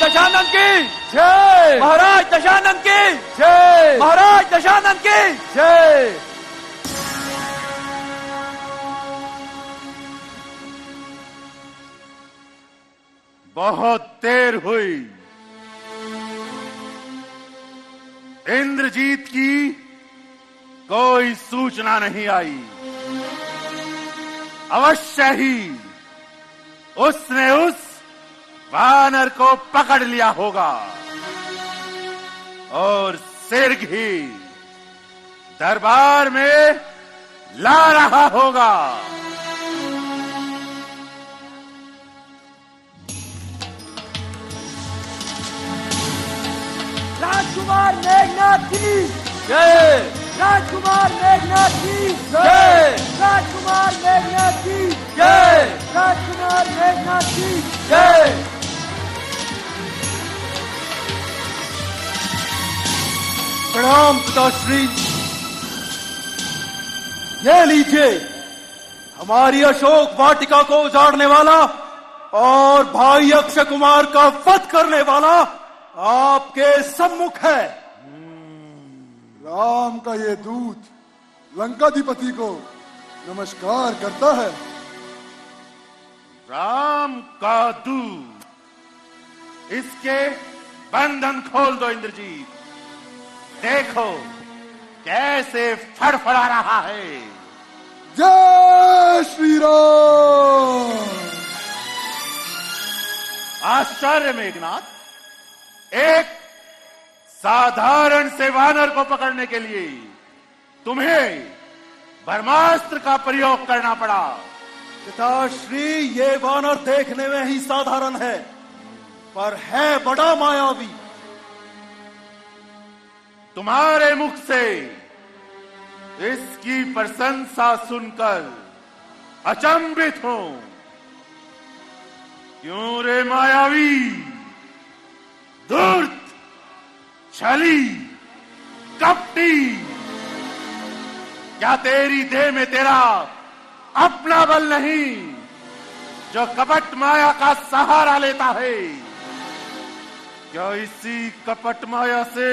दशानन की जय। महाराज दशानन की जय। महाराज दशानन की जय। बहुत देर हुई। इंद्रजीत की कोई सूचना नहीं आई। अवश्य ही उसने उस वानर को पकड़ लिया होगा और शीघ्र ही दरबार में ला रहा होगा। राजकुमार मेघनाथ की जय। राजकुमार मेघनाथ की जय। राजकुमार मेघनाथ की जय। राजकुमार मेघनाथ की जय। प्रणाम पिताश्री। ये लीजिए हमारी अशोक वाटिका को उजाड़ने वाला और भाई अक्षय कुमार का वध करने वाला आपके सम्मुख है। राम का ये दूत लंकाधिपति को नमस्कार करता है। राम का दूत, इसके बंधन खोल दो इंद्रजीत। देखो कैसे फड़फड़ा रहा है। जय श्री राम। आश्चर्य मेघनाथ, एक साधारण से वानर को पकड़ने के लिए तुम्हें ब्रह्मास्त्र का प्रयोग करना पड़ा। पिताश्री ये वानर देखने में ही साधारण है पर है बड़ा मायावी। तुम्हारे मुख से इसकी प्रशंसा सुनकर अचंभित हूं। क्यों रे मायावी, धूर्त, छली, कपटी, क्या तेरी देह में तेरा अपना बल नहीं जो कपट माया का सहारा लेता है? क्या इसी कपट माया से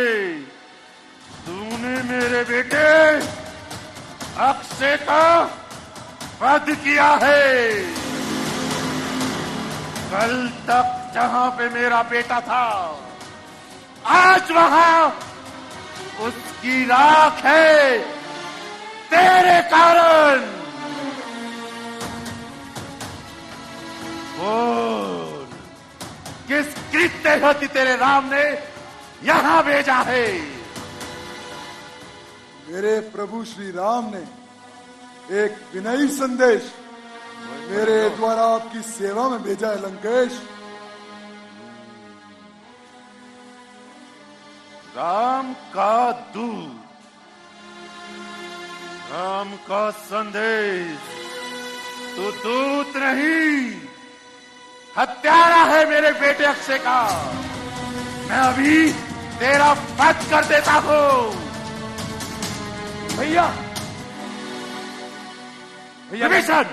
तूने मेरे बेटे अक्षय का वध किया है? कल तक जहां पे मेरा बेटा था, आज वहां उसकी राख है तेरे कारण। बोल, किस कृत्य हेतु तेरे राम ने यहां भेजा है? मेरे प्रभु श्री राम ने एक विनयी संदेश मेरे द्वारा आपकी सेवा में भेजा है लंकेश। राम का दूत, राम का संदेश, तू दूत नहीं हत्यारा है मेरे बेटे अक्षय का। मैं अभी तेरा वध कर देता हूं। भैया विभीषण,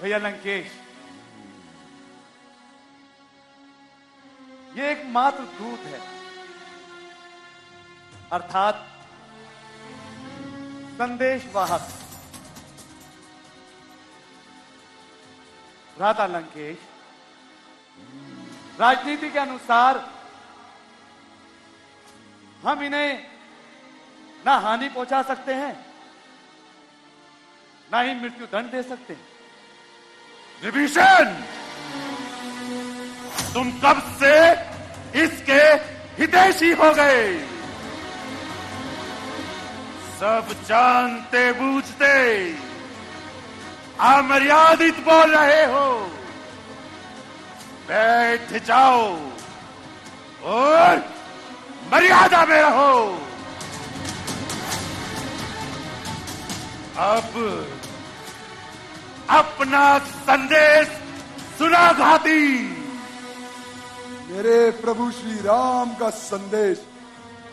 भैया लंकेश, ये एक मात्र दूत है, अर्थात संदेशवाहक। भ्राता लंकेश, राजनीति के अनुसार हम इन्हें ना हानि पहुंचा सकते हैं, ना ही मृत्यु दंड दे सकते हैं। विभीषण, तुम कब से इसके हितैषी हो गए? सब जानते बूझते अमर्यादित बोल रहे हो। बैठ जाओ और मर्यादा में रहो। अब अपना संदेश सुना घाती। मेरे प्रभु श्री राम का संदेश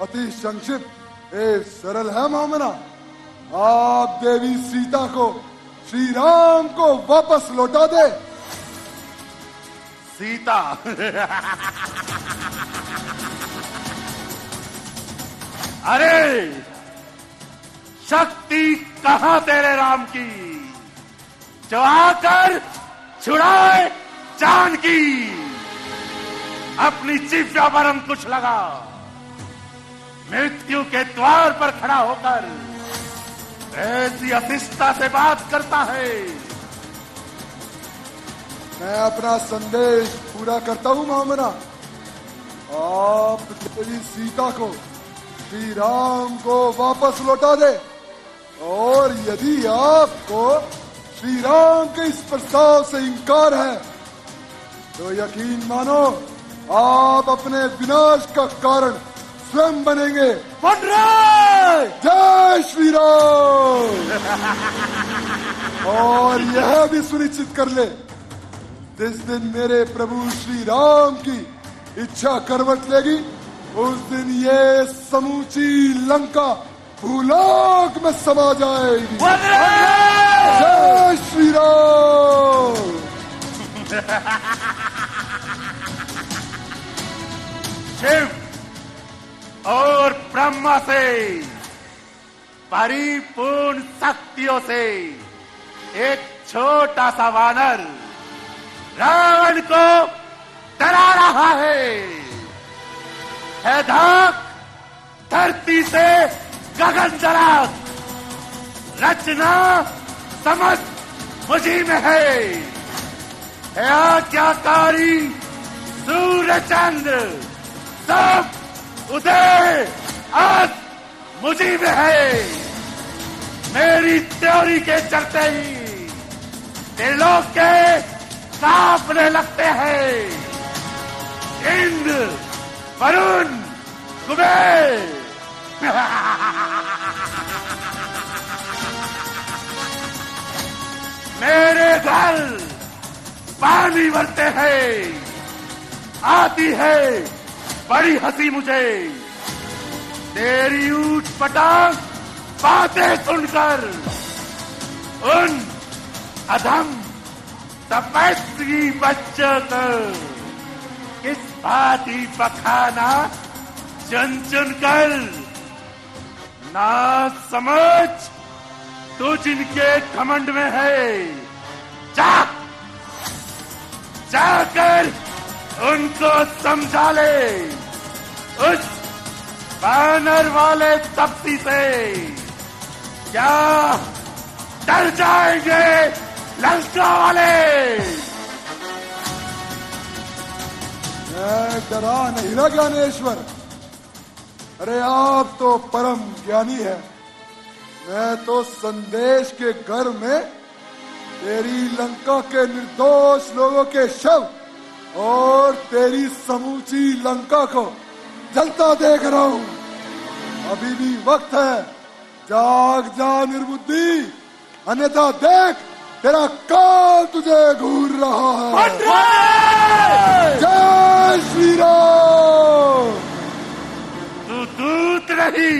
अति संक्षिप्त एवं सरल है मामना। आप देवी सीता को श्री राम को वापस लौटा दे। सीता। अरे शक्ति कहां तेरे राम की, जो आकर छुड़ाए जानकी। अपनी जिह्वा पर अंकुश लगा, मृत्यु के द्वार पर खड़ा होकर ऐसी अशिष्टता से बात करता है। मैं अपना संदेश पूरा करता हूं महामना। आप देवी सीता को श्री राम को वापस लौटा दे, और यदि आपको श्री राम के इस प्रस्ताव से इंकार है तो यकीन मानो आप अपने विनाश का कारण स्वयं बनेंगे। जय श्री राम। और यह भी सुनिश्चित कर ले, जिस दिन मेरे प्रभु श्री राम की इच्छा करवट लेगी, उस दिन ये समूची लंका भूलोक में समा जाएगी। जय श्री राम। शिव और ब्रह्मा से परिपूर्ण शक्तियों से एक छोटा सा वानर रावण को डरा रहा है धाक धरती से गगन जरा, रचना समझ मुझी में है आज्ञाकारी सूर्य चंद्र सब उदय आज मुझी में है। मेरी त्योरी के चलते ही त्रिलोक के कांपने लगते हैं। इंद्र वरुण कुबेर मेरे घर पानी भरते हैं। आती है बड़ी हंसी मुझे तेरी ऊट पटांग बातें सुनकर। उन अधम तपस्वी बच्चों को किस भांति पखाना चुन चुन कर। ना समझ तू जिनके घमंड में है, जाकर उनको समझा ले। उस बैनर वाले तपसी से क्या डर जाएंगे लंका वाले। मैं डरा नहीं ना ज्ञानेश्वर। अरे आप तो परम ज्ञानी है। मैं तो संदेश के घर में तेरी लंका के निर्दोष लोगों के शव और तेरी समूची लंका को जलता देख रहा हूं। अभी भी वक्त है, जाग जा निर्बुद्धि, अन्यथा देख तेरा काल तुझे घूर रहा है। जय श्री राम। तू दूत नहीं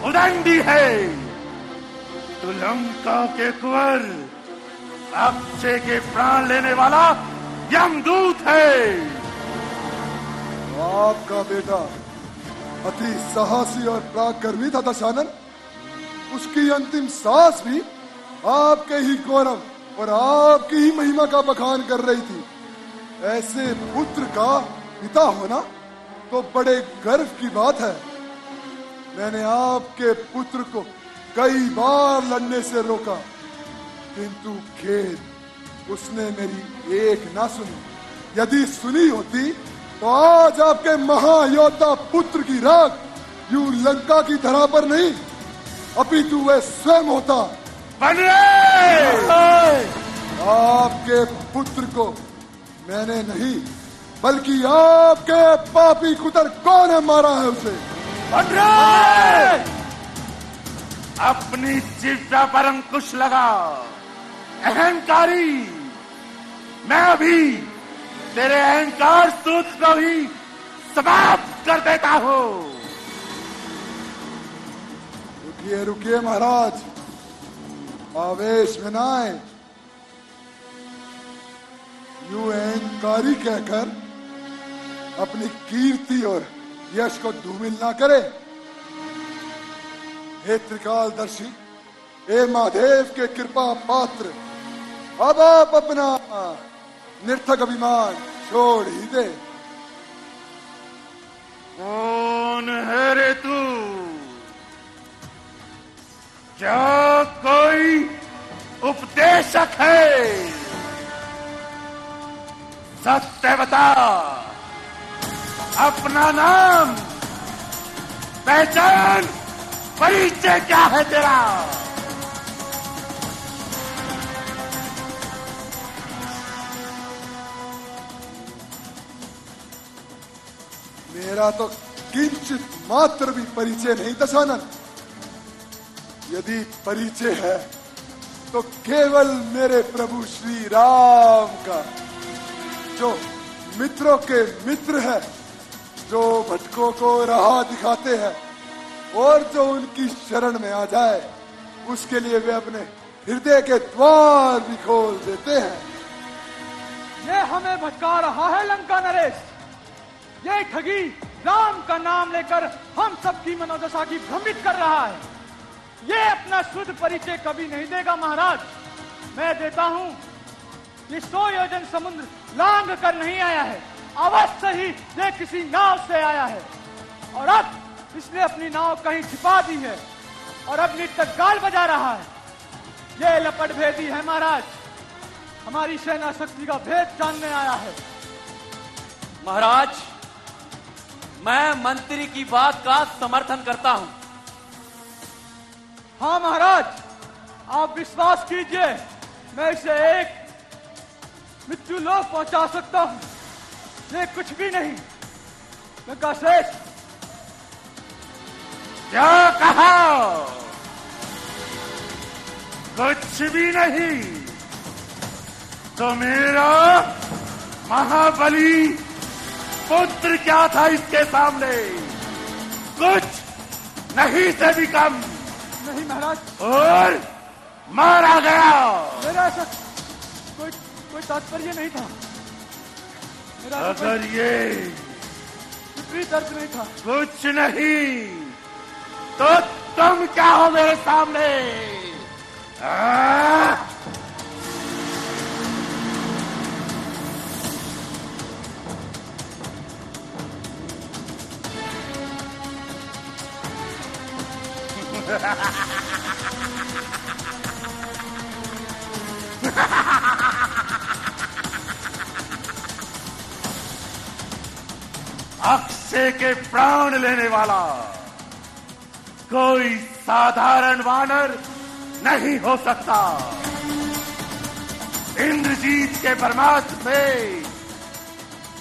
उदंडी है, तू लंका के कुंवर अक्षय के प्राण लेने वाला यमदूत है। आपका बेटा अति साहसी और पराक्रमी था दशानन। उसकी अंतिम सांस भी आपके ही गौरव और आपकी ही महिमा का बखान कर रही थी। ऐसे पुत्र का पिता होना तो बड़े गर्व की बात है। मैंने आपके पुत्र को कई बार लड़ने से रोका, किंतु खेद उसने मेरी एक ना सुनी। यदि सुनी होती तो आज आपके महायोद्धा पुत्र की राख यूं लंका की धरा पर नहीं, अपितु वह स्वयं होता। आपके पुत्र को मैंने नहीं, बल्कि आपके पापी कुतर कौन है मारा है उसे। अपनी जिह्वा पर अंकुश लगा अहंकारी। मैं अभी तेरे अहंकार सूत्र को ही समाप्त कर देता हूं। रुकिए रुकिए महाराज, आवेश में ना आए। यूं अहंकारी कहकर अपनी कीर्ति और यश को धूमिल ना करे। हे त्रिकालदर्शी, हे महादेव के कृपा पात्र, अब आप अपना निर्थक अभिमान छोड़ ही दे। कौन है रे तू? क्या कोई उपदेशक है? सत्य बता, अपना नाम, पहचान, परिचय क्या है तेरा? मेरा तो किंचित मात्र भी परिचय नहीं दशानन। यदि परिचय है तो केवल मेरे प्रभु श्री राम का, जो मित्रों के मित्र है, जो भटकों को राह दिखाते हैं और जो उनकी शरण में आ जाए उसके लिए वे अपने हृदय के द्वार भी खोल देते हैं। ये हमें भटका रहा है लंका नरेश। ये ठगी राम का नाम लेकर हम सबकी मनोदशा की भ्रमित कर रहा है। ये अपना शुद्ध परिचय कभी नहीं देगा महाराज। मैं देता हूं, ये 100 योजन समुद्र लांघ कर नहीं आया है, अवश्य ही ये किसी नाव से आया है और अब इसने अपनी नाव कहीं छिपा दी है और अब नित्य गाल बजा रहा है। ये लपट भेदी है महाराज, हमारी सेना शक्ति का भेद जानने आया है। महाराज, मैं मंत्री की बात का समर्थन करता हूं। हाँ महाराज, आप विश्वास कीजिए, मैं इसे एक मृत्यु लोक पहुंचा सकता हूं। ये कुछ भी नहीं। लंका श्रेष्ठ, क्या कहा? कुछ भी नहीं तो मेरा महाबली पुत्र क्या था इसके सामने? कुछ नहीं से भी कम। नहीं महाराज, और मारा गया। मेरा ऐसा कोई तात्पर्य नहीं था। मेरा अगर ये विपरीत अर्थ नहीं था। कुछ नहीं तो तुम क्या हो मेरे सामने? अक्षय के प्राण लेने वाला कोई साधारण वानर नहीं हो सकता। इंद्रजीत के ब्रह्मास्त्र से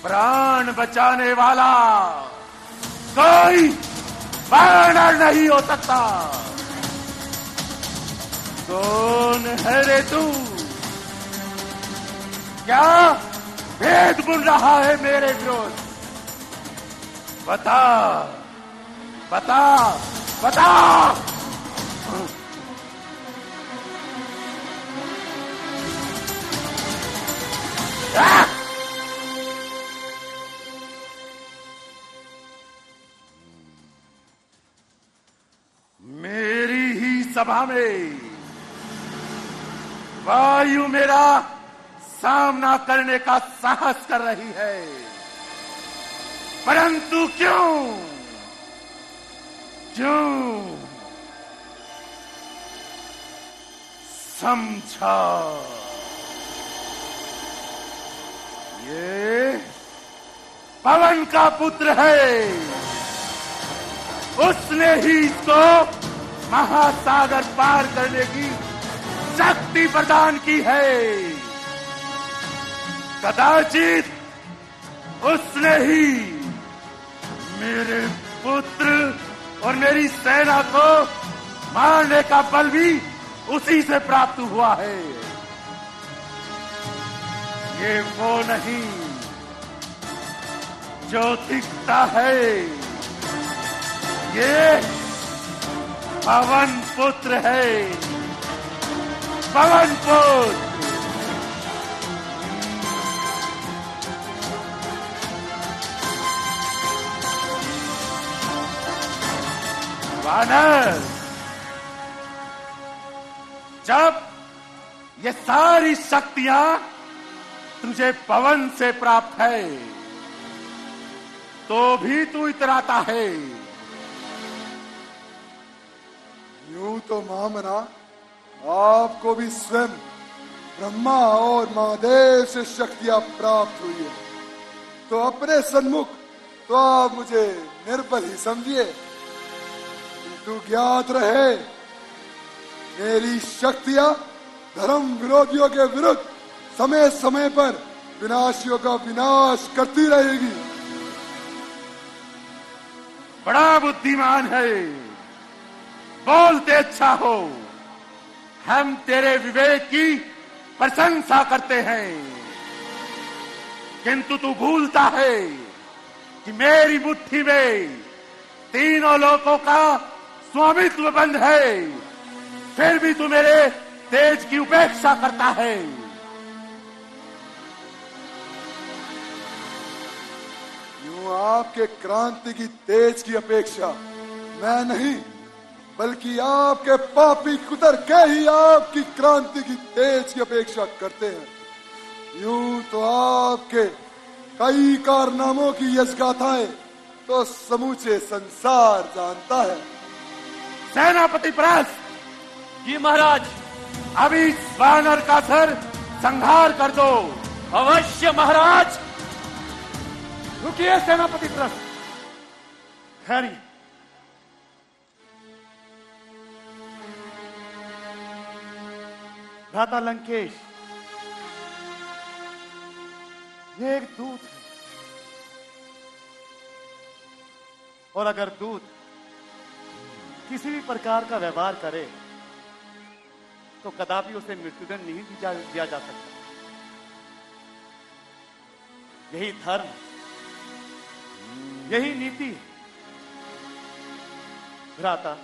प्राण बचाने वाला कोई वानर नहीं हो सकता। कौन है रे तू? क्या भेद बुन रहा है मेरे विरोध? बता, बता, बता। मेरी ही सभा में वायु मेरा सामना करने का साहस कर रही है, परंतु क्यों समझा? ये पवन का पुत्र है, उसने ही इसको महासागर पार करने की शक्ति प्रदान की है। कदाचित उसने ही मेरे पुत्र और मेरी सेना को मारने का बल भी उसी से प्राप्त हुआ है। ये वो नहीं जो दिखता है, ये पवन पुत्र है, पवन पुत्र। वानर, जब ये सारी शक्तियां तुझे पवन से प्राप्त है तो भी तू इतराता है। यूं तो महामना आपको भी स्वयं ब्रह्मा और महादेव से शक्तियां प्राप्त हुई है, तो अपने सन्मुख तो आप मुझे निर्बल ही समझिए, किंतु ज्ञात रहे मेरी शक्तियां धर्म विरोधियों के विरुद्ध समय समय पर विनाशियों का विनाश करती रहेगी। बड़ा बुद्धिमान है, बोलते अच्छा हो। हम तेरे विवेक की प्रशंसा करते हैं, किंतु तू भूलता है कि मेरी मुट्ठी में तीनों लोकों का स्वामित्व बंद है, फिर भी तू मेरे तेज की उपेक्षा करता है। यूं आपके क्रांति की तेज की अपेक्षा मैं नहीं, बल्कि आपके पापी कुतर के ही आपकी क्रांति की तेज की अपेक्षा करते हैं। यूं तो आपके कई कारनामों की यशगाथाएं तो समूचे संसार जानता है। सेनापति प्रस, जी महाराज। अभी वानर का सर संहार कर दो। अवश्य महाराज। रुकिए सेनापति प्रस, खैरी भ्राता लंकेश, ये एक दूत है, और अगर दूत किसी भी प्रकार का व्यवहार करे तो कदापि उसे मृत्युदंड नहीं दिया जा सकता। यही धर्म, यही नीति है। भ्राता,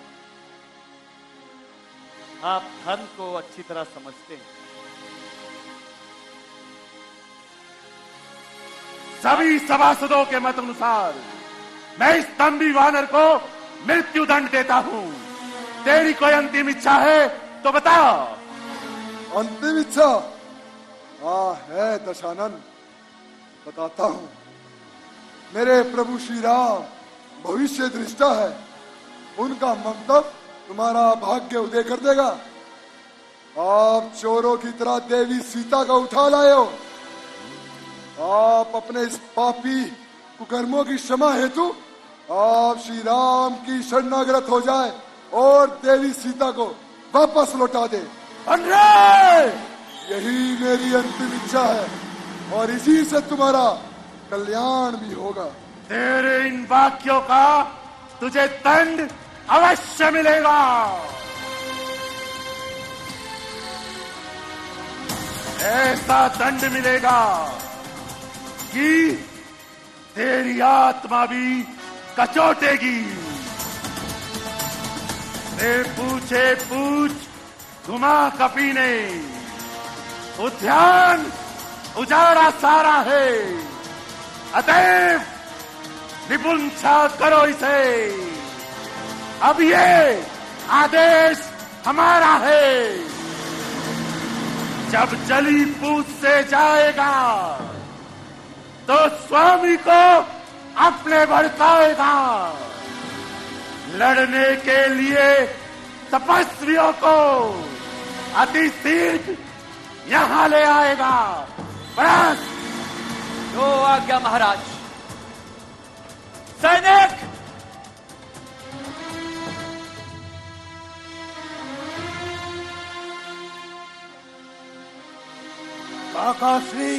आप धर्म को अच्छी तरह समझते हैं। सभी सभासदों के मत अनुसार मैं इस तंबी वानर को मृत्यु दंड देता हूं। तेरी कोई अंतिम इच्छा है तो बता। अंतिम इच्छा? हाँ है दशानन, बताता हूं। मेरे प्रभु श्री राम भविष्य दृष्टा है, उनका मंतव्य तुम्हारा भाग्य उदय कर देगा। आप चोरों की तरह देवी सीता का उठा लाए हो। आप अपने इस पापी कुकर्मों की क्षमा हेतु आप श्री राम की शरणागत हो जाए और देवी सीता को वापस लौटा दे। यही मेरी अंतिम इच्छा है और इसी से तुम्हारा कल्याण भी होगा। तेरे इन वाक्यों का तुझे दंड अवश्य मिलेगा। ऐसा दंड मिलेगा कि तेरी आत्मा भी कचोटेगी। ते पूछे पूछ घुमा कपी ने, उद्यान उजाड़ा सारा है, अतएव निपुंसा करो इसे। अब ये आदेश हमारा है, जब जली पूछ से जाएगा तो स्वामी को अपने भड़काएगा। लड़ने के लिए तपस्वियों को अति शीघ्र यहां ले आएगा। बस जो आज्ञा महाराज। सैनिक, काकाश्री,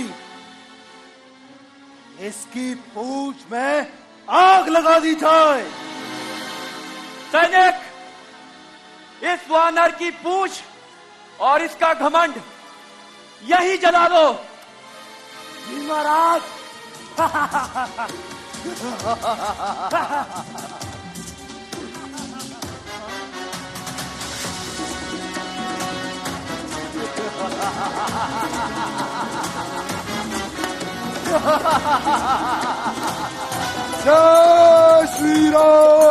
इसकी पूंछ में आग लगा दी जाए। सैनिक, इस वानर की पूंछ और इसका घमंड यही जला दो। जी महाराज। जय श्री राम।